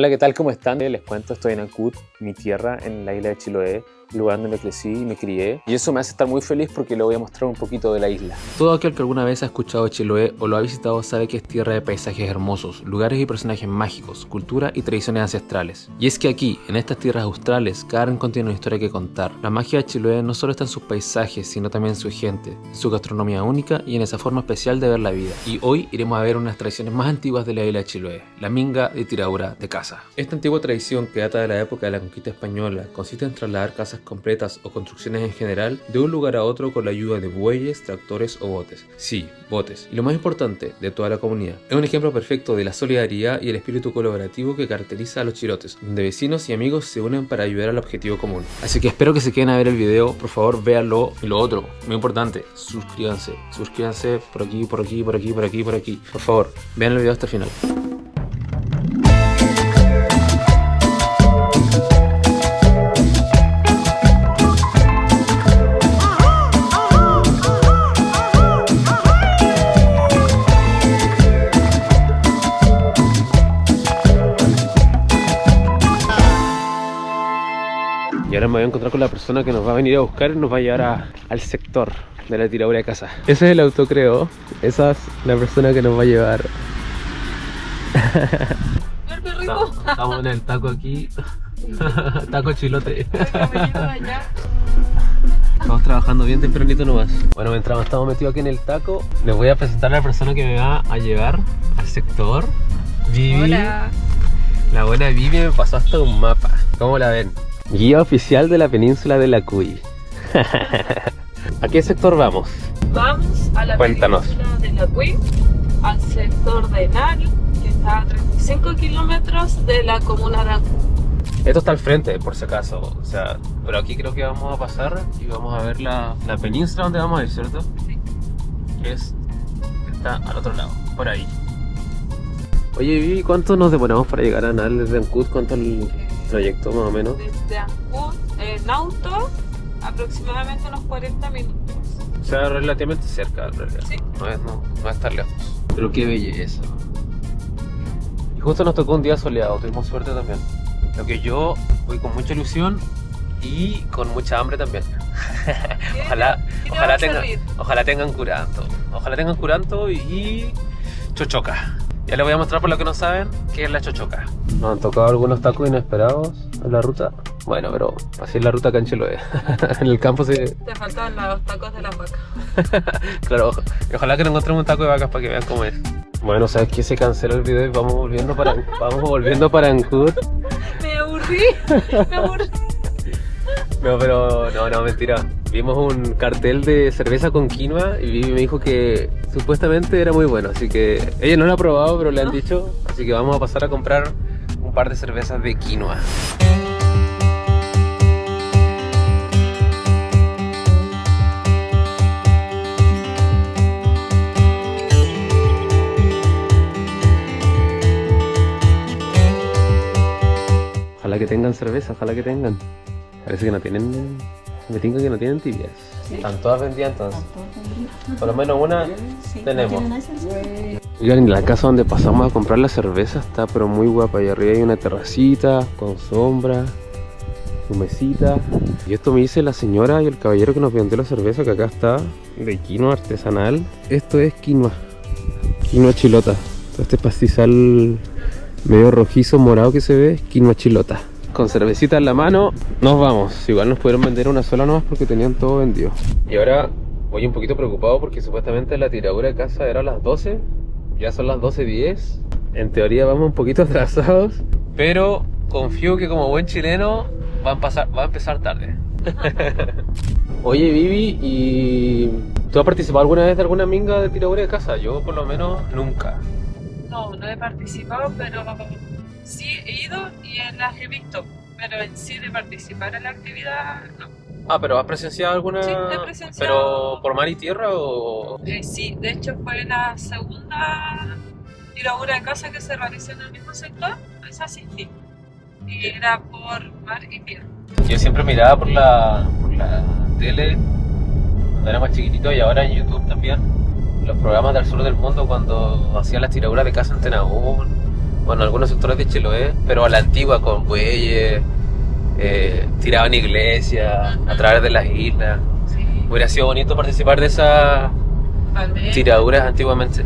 Hola, ¿qué tal? ¿Cómo están? Les cuento, estoy en Ancud, mi tierra, en la isla de Chiloé, lugar donde crecí y me crié. Y eso me hace estar muy feliz porque le voy a mostrar un poquito de la isla. Todo aquel que alguna vez ha escuchado Chiloé o lo ha visitado sabe que es tierra de paisajes hermosos, lugares y personajes mágicos, cultura y tradiciones ancestrales. Y es que aquí, en estas tierras australes, cada rincón tiene una historia que contar. La magia de Chiloé no solo está en sus paisajes, sino también en su gente, en su gastronomía única y en esa forma especial de ver la vida. Y hoy iremos a ver unas tradiciones más antiguas de la isla de Chiloé, la minga de tiradura de casa. Esta antigua tradición, que data de la época de la conquista española, consiste en trasladar casas completas o construcciones en general de un lugar a otro con la ayuda de bueyes, tractores o botes. Sí, botes. Y lo más importante, de toda la comunidad. Es un ejemplo perfecto de la solidaridad y el espíritu colaborativo que caracteriza a los chilotes, donde vecinos y amigos se unen para ayudar al objetivo común. Así que espero que se queden a ver el video, por favor véanlo. Y lo otro, muy importante, suscríbanse por aquí, por aquí, por aquí, por aquí, por aquí. Por favor, vean el video hasta el final. Y ahora me voy a encontrar con la persona que nos va a venir a buscar y nos va a llevar al sector de la tiradura de casa. Ese es el auto, creo. Esa es la persona que nos va a llevar. Estamos en el taco aquí. Taco chilote. Estamos trabajando bien tempranito nomás. Bueno, mientras estamos metidos aquí en el taco, les voy a presentar a la persona que me va a llevar al sector. Vivi. Hola. La buena Vivi me pasó hasta un mapa. ¿Cómo la ven? Guía oficial de la península de la Cuy. ¿A qué sector vamos? Vamos a la Cuéntanos. península de la Cuy, al sector de Nari, que está a 35 kilómetros de la comuna de Ancud. Esto está al frente, por si acaso. O sea, pero aquí creo que vamos a pasar y vamos a ver la península donde vamos a ir, ¿cierto? Sí. Que está al otro lado, por ahí. Oye, Vivi, ¿cuánto nos demoramos para llegar a Nal desde Ancud? ¿Cuánto el trayecto más o menos? Desde Ancud, en auto, aproximadamente unos 40 minutos. O sea, relativamente cerca en realidad. Sí. No es tan lejos. Pero qué belleza. Y justo nos tocó un día soleado, tuvimos suerte también. Lo que yo voy con mucha ilusión y con mucha hambre también. Ojalá tengan curanto. Ojalá tengan curanto y chochoca. Ya les voy a mostrar, por lo que no saben, qué es la chochoca. Nos han tocado algunos tacos inesperados en la ruta. Bueno, pero así es la ruta acá en Chiloé. En el campo se... Te faltan los tacos de la vaca. Claro, ojalá que no encontremos un taco de vacas para que vean cómo es. Bueno, ¿sabes qué? Se canceló el video y vamos volviendo para Ancud. Me aburrí. No, pero no, mentira. Vimos un cartel de cerveza con quinoa y Vivi me dijo que supuestamente era muy bueno, así que ella no lo ha probado, pero le han dicho, así que vamos a pasar a comprar un par de cervezas de quinoa. Ojalá que tengan cerveza, ojalá que tengan. Parece que no tienen... Me tinca que no tienen tibias. Sí. Están todas vendidas entonces. Por lo menos una sí, tenemos. Oigan, la casa donde pasamos a comprar la cerveza está pero muy guapa. Y arriba hay una terracita con sombra, su mesita. Y esto me dice la señora y el caballero que nos vendió la cerveza, que acá está de quinoa artesanal. Esto es quinoa chilota. Este pastizal medio rojizo morado que se ve es quinoa chilota. Con cervecita en la mano, nos vamos. Igual nos pudieron vender una sola nomás porque tenían todo vendido. Y ahora voy un poquito preocupado porque supuestamente la tiradura de casa era a las 12. Ya son las 12:10. En teoría vamos un poquito atrasados, pero confío que como buen chileno va a empezar tarde. Oye, Vivi, ¿y tú has participado alguna vez de alguna minga de tiradura de casa? Yo por lo menos nunca. No he participado, pero sí he ido y las he visto, pero en sí de participar en la actividad no. Ah, pero ¿has presenciado alguna? Sí, he presenciado. ¿Pero por mar y tierra o...? Sí, de hecho fue la segunda tiradura de casa que se realizó en el mismo sector, esa sí. Y era por mar y tierra. Yo siempre miraba por la tele cuando era más chiquitito y ahora en YouTube también los programas del sur del mundo cuando hacían las tiraduras de casa en Tenagún bueno, algunos sectores de Chiloé, pero a la antigua, con bueyes, tiraban iglesias a través de las islas. Sí. Hubiera sido bonito participar de esas También. tiraduras antiguamente.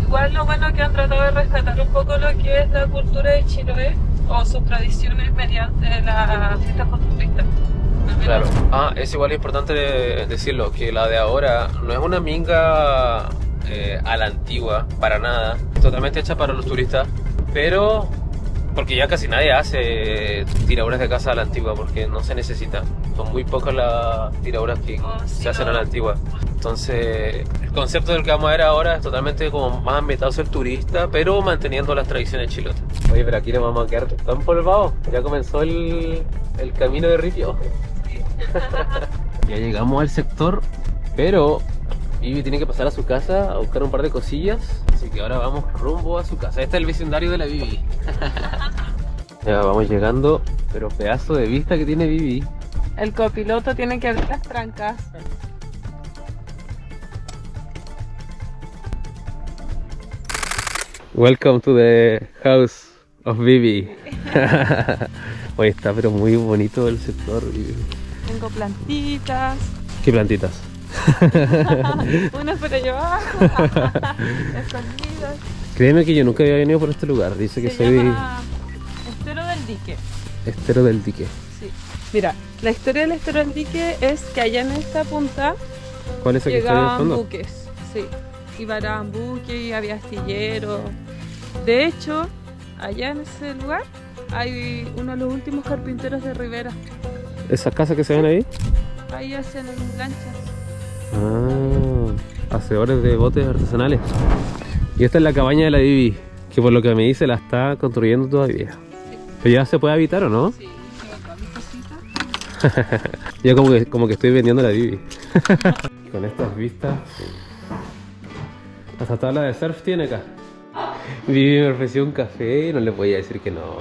Igual lo bueno que han tratado de rescatar un poco lo que es la cultura de Chiloé o sus tradiciones mediante las fiestas costumbristas. Al menos. Claro. Ah, es igual importante decirlo, que la de ahora no es una minga a la antigua, para nada. Es totalmente hecha para los turistas, pero porque ya casi nadie hace tiraduras de casa a la antigua, porque no se necesita. Son muy pocas las tiraduras que se hacen a la antigua. Entonces, el concepto del que vamos a ver ahora es totalmente como más ambientado a ser turista, pero manteniendo las tradiciones chilotas. Oye, pero aquí nos vamos a quedar tan empolvados. Ya comenzó el camino de Ripio. Ya llegamos al sector, pero Vivi tiene que pasar a su casa a buscar un par de cosillas, así que ahora vamos rumbo a su casa. Este es el vecindario de la Vivi. Ya vamos llegando, pero pedazo de vista que tiene Vivi. El copiloto tiene que abrir las trancas. Welcome to the house of Vivi. Hoy está pero muy bonito el sector, Vivi. Tengo plantitas. ¿Qué plantitas? Unas para llevar. Escondidas. Créeme que yo nunca había venido por este lugar. Dice que Se soy llama Estero del Dique. Estero del Dique. Sí. Mira, la historia del Estero del Dique es que allá en esta punta ¿Cuál es el que está ahí al llegaban fondo? buques. Sí. Y varaban buques y había astilleros. De hecho, allá en ese lugar hay uno de los últimos carpinteros de Rivera. ¿Esas casas que se ven ahí? Ahí hacen lanchas. Ah, hacedores de botes artesanales. Y esta es la cabaña de la Vivi, que por lo que me dice la está construyendo todavía. Pero ya se puede habitar, ¿o no? Sí, tengo todas mis cositas. Yo como que estoy vendiendo la Vivi. Con estas vistas. Hasta tabla de surf tiene acá. Vivi me ofreció un café y no le podía decir que no.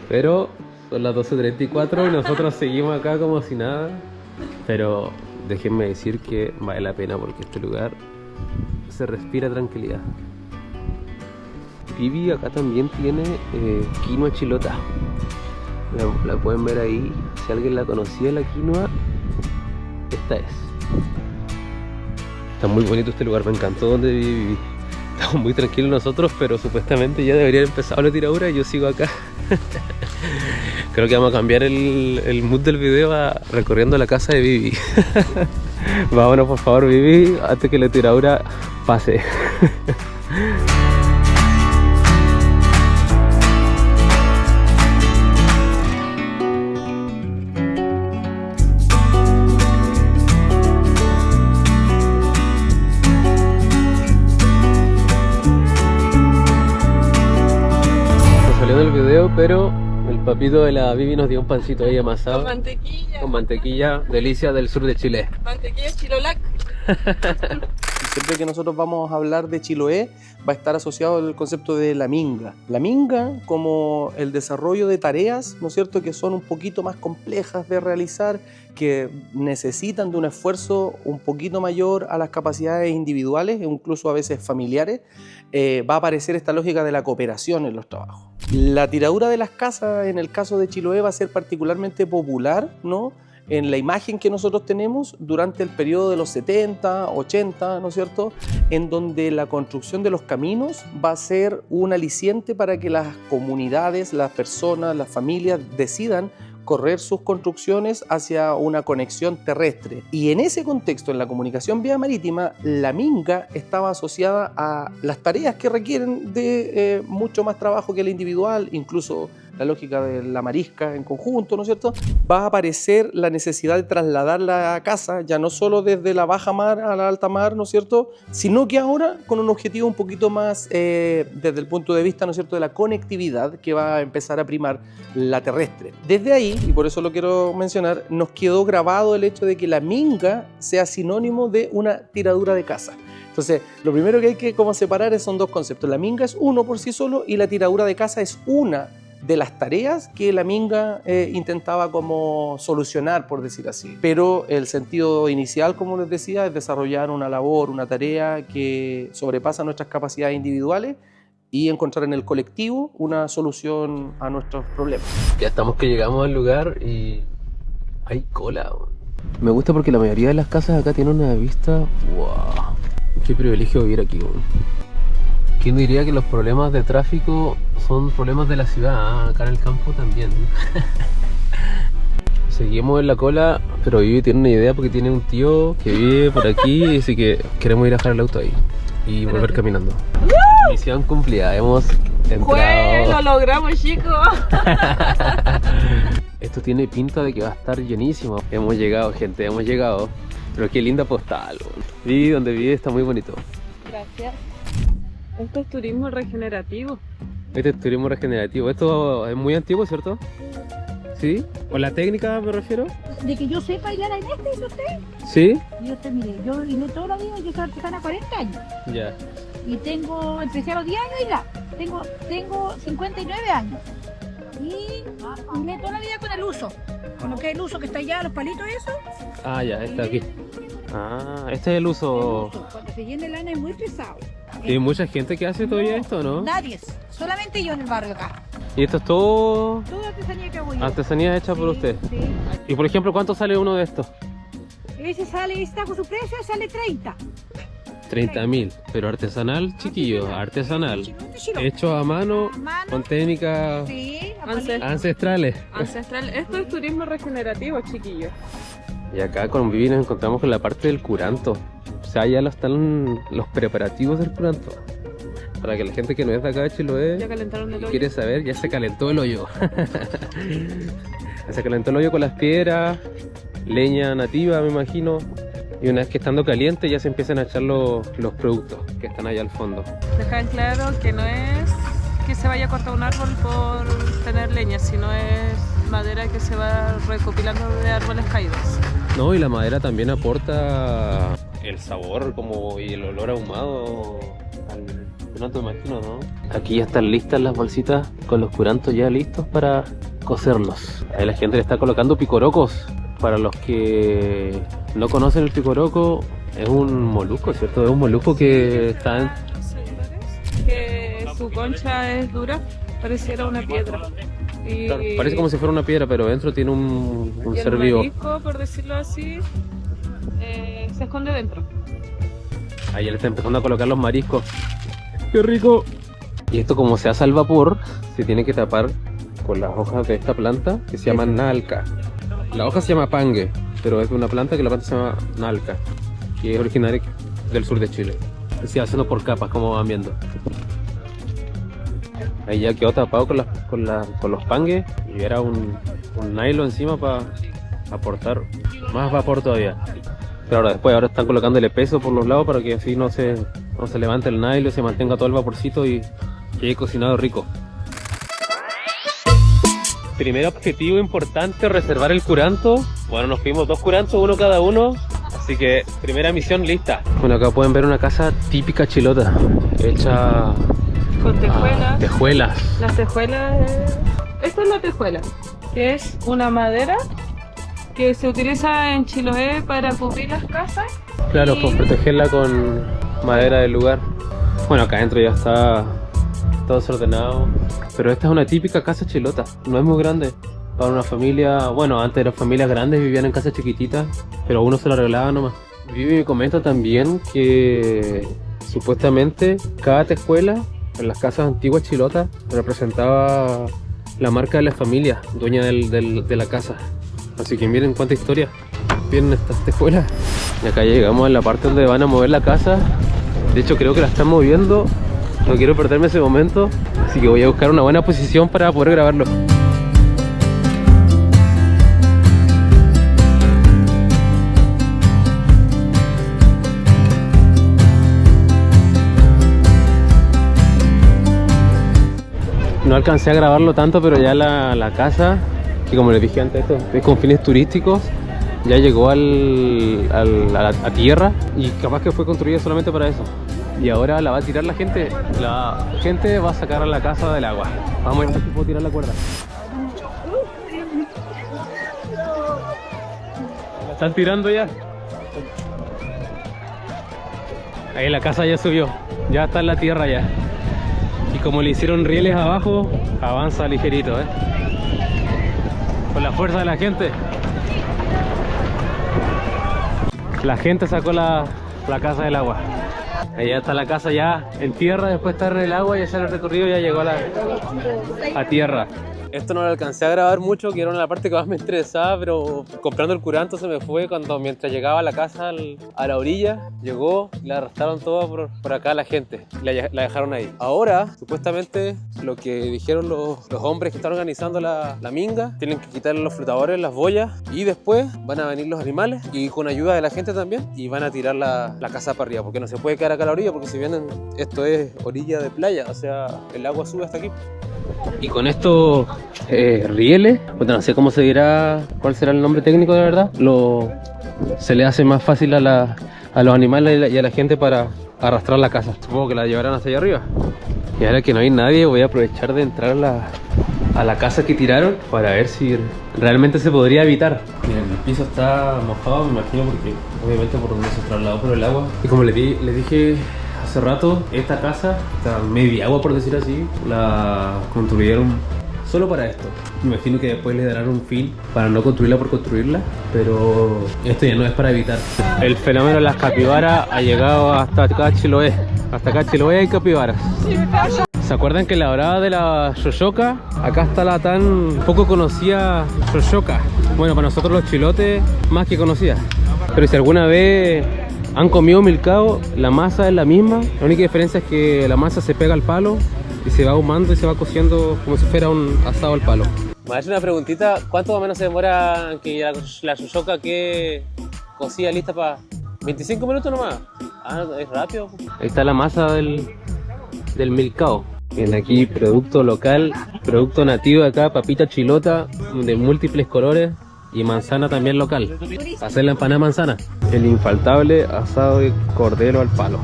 Pero son las 12:34 y nosotros seguimos acá como si nada. Pero déjenme decir que vale la pena porque este lugar se respira tranquilidad. Vivi acá también tiene quinoa chilota. La pueden ver ahí. Si alguien la conocía, la quinoa, esta es. Está muy bonito este lugar, me encantó donde viví. Estamos muy tranquilos nosotros, pero supuestamente ya debería haber empezado la tiradura y yo sigo acá. Creo que vamos a cambiar el mood del video a recorriendo la casa de Vivi. Vámonos por favor, Vivi, antes que la tiradura pase. Salió del video, pero el papito de la Vivi nos dio un pancito ahí amasado. Con mantequilla. Con mantequilla, delicia del sur de Chile. Mantequilla chilolac. Siempre que nosotros vamos a hablar de Chiloé, va a estar asociado el concepto de la minga. La minga como el desarrollo de tareas, ¿no es cierto?, que son un poquito más complejas de realizar, que necesitan de un esfuerzo un poquito mayor a las capacidades individuales, e incluso a veces familiares. Va a aparecer esta lógica de la cooperación en los trabajos. La tiradura de las casas, en el caso de Chiloé, va a ser particularmente popular, ¿no?, en la imagen que nosotros tenemos durante el periodo de los 70, 80, ¿no es cierto?, en donde la construcción de los caminos va a ser un aliciente para que las comunidades, las personas, las familias decidan correr sus construcciones hacia una conexión terrestre. Y en ese contexto, en la comunicación vía marítima, la minga estaba asociada a las tareas que requieren de mucho más trabajo que la individual, incluso la lógica de la marisca en conjunto, ¿no es cierto? Va a aparecer la necesidad de trasladar la casa, ya no solo desde la baja mar a la alta mar, ¿no es cierto?, sino que ahora con un objetivo un poquito más desde el punto de vista, ¿no es cierto?, de la conectividad, que va a empezar a primar la terrestre. Desde ahí, y por eso lo quiero mencionar, nos quedó grabado el hecho de que la minga sea sinónimo de una tiradura de casa. Entonces, lo primero que hay que como separar son dos conceptos. La minga es uno por sí solo y la tiradura de casa es una de las tareas que la minga intentaba como solucionar, por decir así. Pero el sentido inicial, como les decía, es desarrollar una labor, una tarea que sobrepasa nuestras capacidades individuales y encontrar en el colectivo una solución a nuestros problemas. Ya estamos que llegamos al lugar y hay cola. Me gusta porque la mayoría de las casas acá tienen una vista. ¡Wow! Qué privilegio vivir aquí. ¿Quién diría que los problemas de tráfico son problemas de la ciudad? Acá en el campo también. Seguimos en la cola, pero Vivi tiene una idea porque tiene un tío que vive por aquí, así que queremos ir a dejar el auto ahí y volver caminando. Misión cumplida, hemos entrado. ¡Lo logramos, chicos! Esto tiene pinta de que va a estar llenísimo. Hemos llegado, gente, hemos llegado. Pero qué linda postal. Vivi, donde vive está muy bonito. Gracias. Esto es turismo regenerativo. Este es turismo regenerativo. Esto es muy antiguo, ¿cierto? ¿Sí? ¿O la técnica me refiero? De que yo sepa bailar en este, ¿es usted? ¿Sí? Y usted, mire, yo vine toda la vida, yo soy artesana 40 años. Ya. Y empecé a los 10 años y ya. Tengo 59 años. Y vine toda la vida con el uso. Con lo que es el uso que está allá, los palitos, eso. Ah, ya, está aquí. Ah, este es el uso. El uso. Cuando se llena el lana es muy pesado. ¿Y hay mucha gente que hace todavía esto, no? Nadie, solamente yo en el barrio acá. ¿Y esto es todo Toda artesanía que hago yo. artesanía hecha por Sí, usted? Sí. Y por ejemplo, ¿cuánto sale uno de estos? Ese está con su precio, sale 30. 30.000, pero artesanal, chiquillo, artesanal. Chilo. Hecho a mano, A mano. con técnicas Sí, a Ancestral. ancestrales. Ancestral. Esto es turismo regenerativo, chiquillos. Y acá con Vivi nos encontramos con la parte del curanto. O sea, ya están los preparativos del curanto. Para que la gente que no es de acá de Chiloé Ya calentaron el y hoyo. quiere saber, ya se calentó el hoyo. Se calentó el hoyo con las piedras, leña nativa me imagino. Y una vez que estando caliente ya se empiezan a echar los productos que están allá al fondo. Dejar claro que no es que se vaya a cortar un árbol por tener leña, sino es madera que se va recopilando de árboles caídos. No, y la madera también aporta el sabor como y el olor ahumado al curanto, me imagino, ¿no? Aquí ya están listas las bolsitas con los curantos ya listos para cocerlos. Ahí la gente le está colocando picorocos. Para los que no conocen el picoroco, es un molusco, ¿cierto? Es un molusco que está en... Que su concha es dura, pareciera una piedra. Y, Claro, parece como si fuera una piedra, pero dentro tiene un y ser el vivo. marisco, por decirlo así, se esconde dentro. Ahí él está empezando a colocar los mariscos. ¡Qué rico! Y esto, como se hace al vapor, se tiene que tapar con las hojas de esta planta que se llama nalca. La hoja se llama pangue, pero es de una planta que la planta se llama nalca, que es originaria del sur de Chile. Se va haciendo por capas, como van viendo. Ahí ya quedó tapado con los pangues y era un nylon encima para aportar más vapor todavía. Pero ahora están colocándole peso por los lados para que así no se levante el nylon, se mantenga todo el vaporcito y quede cocinado rico. Primer objetivo importante, reservar el curanto. Bueno, nos pedimos 2 curantos, uno cada uno. Así que primera misión lista. Bueno, acá pueden ver una casa típica chilota, hecha Con tejuelas. tejuelas. Las tejuelas. Esta es la tejuela, que es una madera que se utiliza en Chiloé para cubrir las casas. Claro, y- pues protegerla con madera del lugar. Bueno, acá adentro ya está todo desordenado. Pero esta es una típica casa chilota, no es muy grande. Para una familia, bueno, antes las familias grandes vivían en casas chiquititas, pero uno se lo arreglaba nomás. Vivi me comenta también que supuestamente cada tejuela en las casas antiguas chilotas representaba la marca de la familia, dueña de la casa. Así que miren cuánta historia tienen estas tejuelas. Y acá llegamos a la parte donde van a mover la casa. De hecho creo que la están moviendo. No quiero perderme ese momento, así que voy a buscar una buena posición para poder grabarlo. No alcancé a grabarlo tanto, pero ya la casa, que como les dije antes, esto es con fines turísticos, ya llegó a tierra y capaz que fue construida solamente para eso. Y ahora la va a tirar la gente. La gente va a sacar a la casa del agua. Vamos a ver si puedo tirar la cuerda. ¿La están tirando ya? Ahí la casa ya subió. Ya está en la tierra ya. como le hicieron rieles abajo, avanza ligerito, con la fuerza de la gente. La gente sacó la casa del agua. Allá está la casa ya en tierra, después de estar en el agua y hacer el recorrido ya llegó a tierra. Esto no lo alcancé a grabar mucho, que era la parte que más me interesaba, pero comprando el curanto se me fue cuando mientras llegaba a la casa a la orilla, llegó, la arrastraron toda por acá la gente, la dejaron ahí. Ahora, supuestamente, lo que dijeron los hombres que están organizando la minga, tienen que quitarle los flotadores, las boyas, y después van a venir los animales, y con ayuda de la gente también, y van a tirar la casa para arriba, porque no se puede quedar acá a la orilla, porque si vienen, esto es orilla de playa, o sea, el agua sube hasta aquí. Y con estos rieles, pues no sé cómo se dirá, cuál será el nombre técnico de verdad, se le hace más fácil a los animales y a la gente para arrastrar la casa. Supongo que la llevarán hacia allá arriba. Y ahora que no hay nadie, voy a aprovechar de entrar a la casa que tiraron para ver si realmente se podría evitar. Miren, el piso está mojado, me imagino, porque obviamente por donde se trasladó por el agua. Y como les dije hace rato, esta casa, esta media agua por decir así, la construyeron solo para esto. Me imagino que después le darán un fin para no construirla por construirla, pero esto ya no es para evitar. El fenómeno de las capibaras ha llegado hasta acá Chiloé. Hasta acá Chiloé hay capibaras. ¿Se acuerdan que la brava de la xoxoca? Acá está la tan poco conocida xoxoca. Bueno, para nosotros los chilotes, más que conocida. Pero si alguna vez han comido milcao, la masa es la misma. La única diferencia es que la masa se pega al palo y se va ahumando y se va cociendo como si fuera un asado al palo. Me hace una preguntita, ¿cuánto más o menos se demora que la xoxoca que cocida lista para 25 minutos nomás? Ah, es rápido. Ahí está la masa del milcao. Viene aquí producto local, producto nativo de acá, papita chilota de múltiples colores y manzana también local. Hacer la empanada manzana. El infaltable asado de cordero al palo.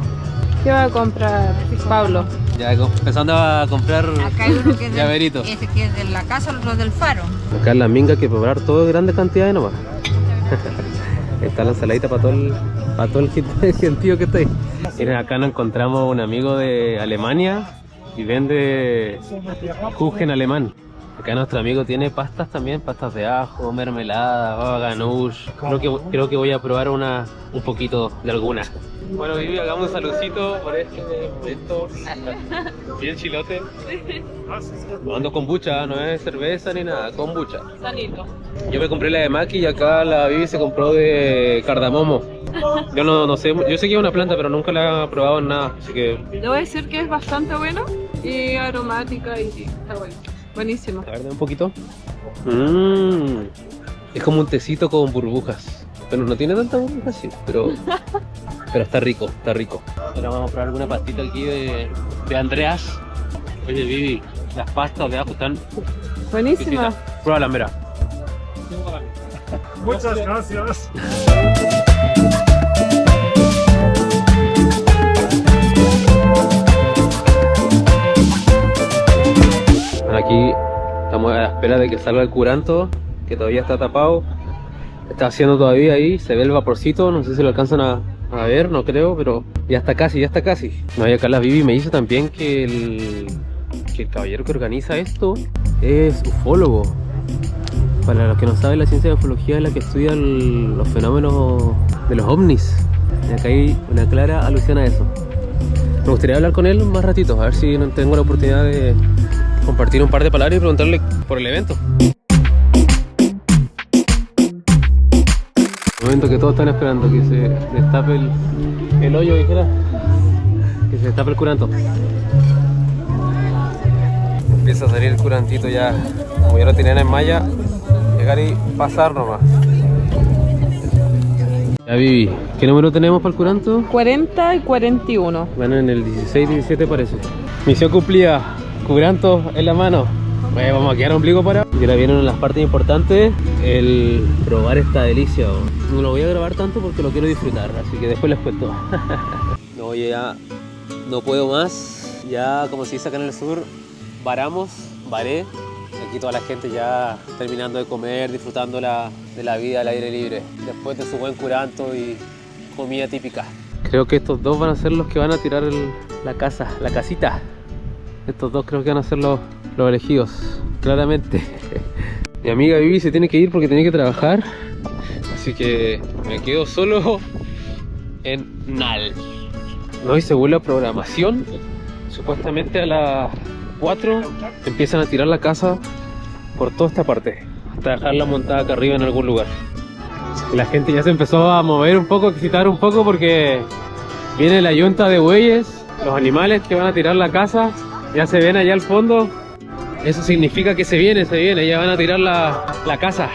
¿Qué va a comprar Pablo? Ya empezando a comprar Acá hay uno que es llaveritos. ese que es de la casa, el otro del faro. Acá en la minga hay que preparar todo en grandes cantidades nomás. Está la ensaladita para todo el gentío que está ahí. Miren, acá nos encontramos un amigo de Alemania y vende Kuchen alemán. Acá nuestro amigo tiene pastas también, pastas de ajo, mermelada, baba ganoush. Creo que voy a probar un poquito de alguna. Bueno, Vivi, hagamos un saludcito por esto. Bien chilote. Ando kombucha, no es cerveza ni nada, kombucha. Sanito. Yo me compré la de maqui y acá la Vivi se compró de cardamomo. Yo no sé, yo sé que es una planta, pero nunca la he probado en nada, así que... Le voy a decir que es bastante bueno y aromática y está bueno. Buenísimo. A ver, dame un poquito. Es como un tecito con burbujas. Pero no tiene tanta burbujas, sí, pero está rico, está rico. Ahora vamos a probar alguna pastita aquí de Andreas. Oye, Vivi, las pastas de ajo están Buenísima. Pruébala, mira. Muchas gracias. Aquí estamos a la espera de que salga el curanto, que todavía está tapado. Está haciendo todavía ahí, se ve el vaporcito, no sé si lo alcanzan a ver, no creo, pero ya está casi, ya está casi. No, y acá la Vivi me dice también que el caballero que organiza esto es ufólogo. Para los que no saben, la ciencia de ufología es la que estudia los fenómenos de los ovnis. Y acá hay una clara alusión a eso. Me gustaría hablar con él más ratito, a ver si no tengo la oportunidad de compartir un par de palabras y preguntarle por el evento. Momento que todos están esperando que se destape el hoyo, dijera, que se destape el curanto. Empieza a salir el curantito ya, como ya lo tenían en malla, llegar y pasar nomás. Ya, Vivi, ¿qué número tenemos para el curanto? 40 y 41. Bueno, en el 16 y 17 parece. Misión cumplida, curanto en la mano. Bueno, vamos a quedar ombligo para. Y ahora vienen las partes importantes, el probar esta delicia. No lo voy a grabar tanto porque lo quiero disfrutar, así que después les cuento. No, ya no puedo más. Ya, como se dice acá en el sur, varé. Aquí toda la gente ya terminando de comer, disfrutando de la vida al aire libre, después de su buen curanto y comida típica. Creo que estos dos van a ser los que van a tirar la casita. Estos dos creo que van a ser los elegidos, claramente. Mi amiga Vivi se tiene que ir porque tiene que trabajar, así que me quedo solo en Nal. No, y según la programación, supuestamente a las 4 empiezan a tirar la casa por toda esta parte, hasta dejarla montada acá arriba en algún lugar. Y la gente ya se empezó a mover un poco, a excitar un poco, porque viene la yunta de bueyes, los animales que van a tirar la casa, ya se ven allá al fondo. Eso significa que se viene, ya van a tirar la casa.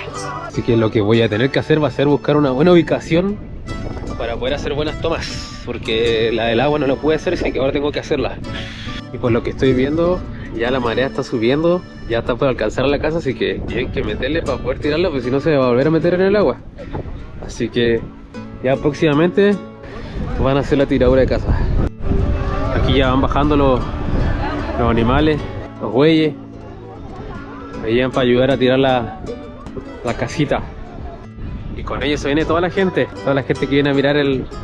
Así que lo que voy a tener que hacer va a ser buscar una buena ubicación para poder hacer buenas tomas, porque la del agua no la pude hacer, así que ahora tengo que hacerla. Y por lo que estoy viendo, ya la marea está subiendo, ya está por alcanzar la casa, así que tienen que meterle para poder tirarla, porque si no se va a volver a meter en el agua. Así que ya próximamente van a hacer la tiradura de casa. Aquí ya van bajando los animales, los bueyes. Ahí van para ayudar a tirar la casita. Y con ellos se viene toda la gente que viene a mirar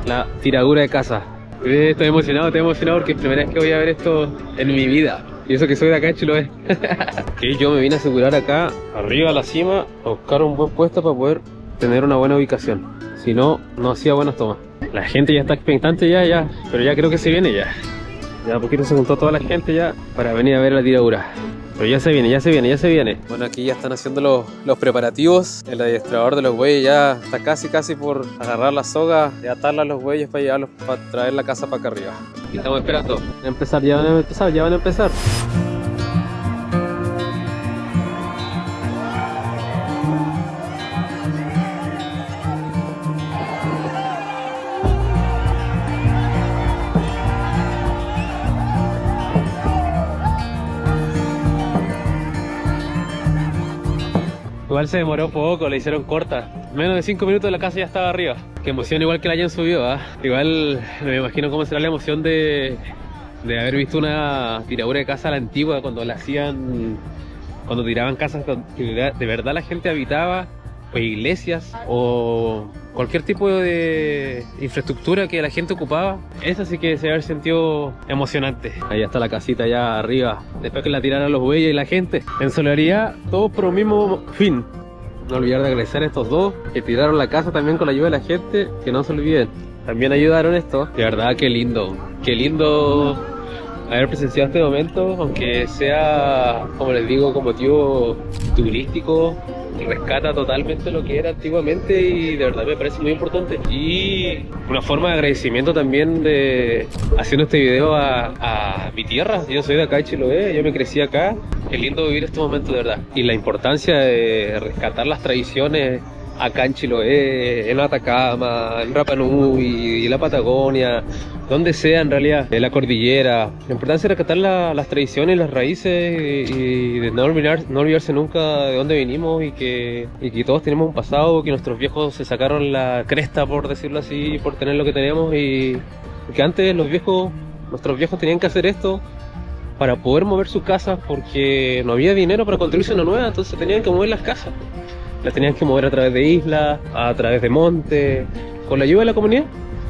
la tiradura de casa. Estoy emocionado porque es la primera vez que voy a ver esto en mi vida. Y eso que soy de acá en Chiloé. Que yo me vine a asegurar acá, arriba a la cima, a buscar un buen puesto para poder tener una buena ubicación. Si no, no hacía buenas tomas. La gente ya está expectante ya, pero ya creo que se viene ya. Ya a poquito se juntó toda la gente ya para venir a ver la tiradura. Pero ya se viene. Bueno, aquí ya están haciendo los preparativos. El adiestrador de los bueyes ya está casi por agarrar la soga y atarla a los bueyes para llevarlos, para traer la casa para acá arriba. Y estamos esperando. Ya van a empezar. Igual se demoró poco, la hicieron corta. Menos de 5 minutos la casa ya estaba arriba. Qué emoción, igual que la hayan subido, ¿eh? Igual me imagino cómo será la emoción de haber visto una tiradura de casa a la antigua, cuando la hacían, cuando tiraban casas que de verdad la gente habitaba, o iglesias, o cualquier tipo de infraestructura que la gente ocupaba. Eso sí que se debe haber sentido emocionante. Ahí está la casita ya arriba, después que la tiraron los bueyes y la gente. En solidaridad, todos por un mismo fin. No olvidar de agradecer a estos dos que tiraron la casa también con la ayuda de la gente, que no se olviden. También ayudaron esto. De verdad, qué lindo haber presenciado este momento, aunque sea, como les digo, con motivo turístico. Rescata totalmente lo que era antiguamente y de verdad me parece muy importante. Y una forma de agradecimiento también de haciendo este video a mi tierra. Yo soy de acá de Chiloé, yo me crecí acá. Es lindo vivir este momento de verdad. Y la importancia de rescatar las tradiciones acá en Chiloé, en Atacama, en Rapa Nui y la Patagonia, donde sea en realidad, en la cordillera. La importancia de rescatar las tradiciones, las raíces y de no olvidarse nunca de dónde vinimos y que todos tenemos un pasado, que nuestros viejos se sacaron la cresta, por decirlo así, por tener lo que tenemos, y que antes nuestros viejos tenían que hacer esto para poder mover sus casas, porque no había dinero para construirse una nueva, entonces tenían que mover las casas. Las tenían que mover a través de islas, a través de montes, con la ayuda de la comunidad.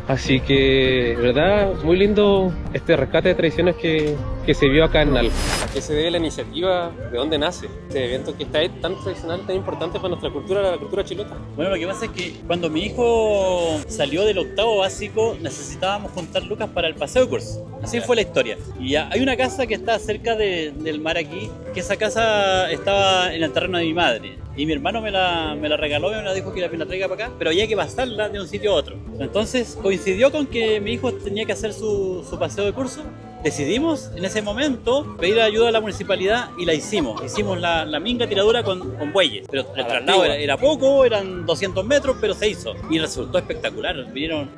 Así que, de verdad, muy lindo este rescate de tradiciones que se vio acá en Nal. ¿A qué se debe la iniciativa? ¿De dónde nace este evento que está tan tradicional, tan importante para nuestra cultura, la cultura chilota? Bueno, lo que pasa es que cuando mi hijo salió del 8º básico, necesitábamos juntar lucas para el paseo de curso. Así fue la historia. Y hay una casa que está cerca del mar aquí, que esa casa estaba en el terreno de mi madre. Y mi hermano me la regaló y me la dijo que me la traiga para acá, pero había que pasarla de un sitio a otro. Entonces coincidió con que mi hijo tenía que hacer su paseo de curso. Decidimos en ese momento pedir ayuda a la municipalidad y la hicimos. Hicimos la minga tiradura con bueyes. Pero el traslado era poco, eran 200 metros, pero se hizo. Y resultó espectacular.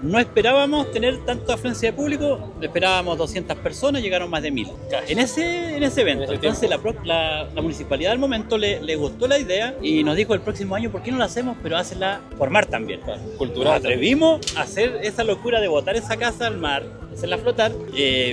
No esperábamos tener tanta afluencia de público, esperábamos 200 personas, llegaron más de 1000. En ese evento. Entonces la municipalidad al momento le gustó la idea y nos dijo el próximo año, ¿por qué no la hacemos? Pero hazla por mar también. Cultural. Nos atrevimos a hacer esa locura de botar esa casa al mar, hacerla flotar,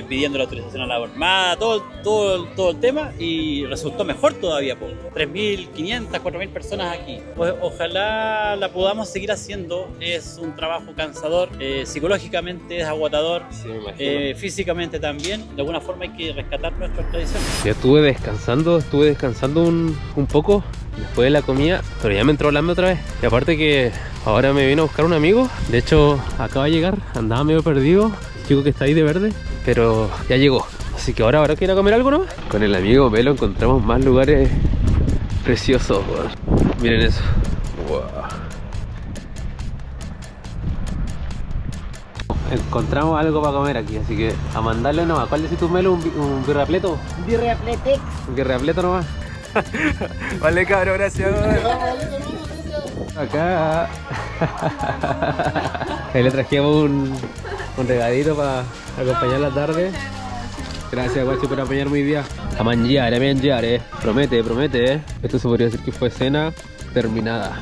pidiendo la autorización a la Armada, todo el tema, y resultó mejor todavía, 3.500, 4.000 personas aquí. Pues ojalá la podamos seguir haciendo. Es un trabajo cansador, psicológicamente es agotador, Sí, me imagino. físicamente también. De alguna forma hay que rescatar nuestras tradiciones. Ya estuve descansando un poco después de la comida, pero ya me entró el hambre otra vez. Y aparte que ahora me vino a buscar un amigo. De hecho, acaba de llegar, andaba medio perdido, el chico que está ahí de verde, pero ya llegó. Así que ahora que ir a comer algo, ¿no? Con el amigo Melo encontramos más lugares preciosos, weón. Miren eso. Wow. Encontramos algo para comer aquí, así que a mandarle nomás. ¿Cuál decís tú, Melo? ¿Un birrapleto? Birreapletex. Un birrapleto nomás. Vale, cabrón, gracias. Acá. Ahí le trajimos un regadito para acompañar la tarde. Gracias, guachi, por acompañarme hoy día. A mangiare, promete. Esto se podría decir que fue cena terminada.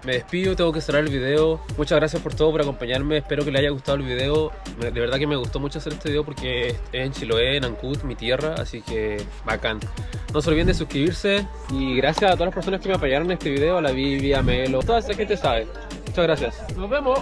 Me despido, tengo que cerrar el video. Muchas gracias por todo, por acompañarme. Espero que les haya gustado el video. De verdad que me gustó mucho hacer este video porque es en Chiloé, en Ancud, mi tierra. Así que bacán. No se olviden de suscribirse. Y gracias a todas las personas que me apoyaron en este video. A la Vivi, a Melo, toda esa gente sabe. Muchas gracias. Nos vemos.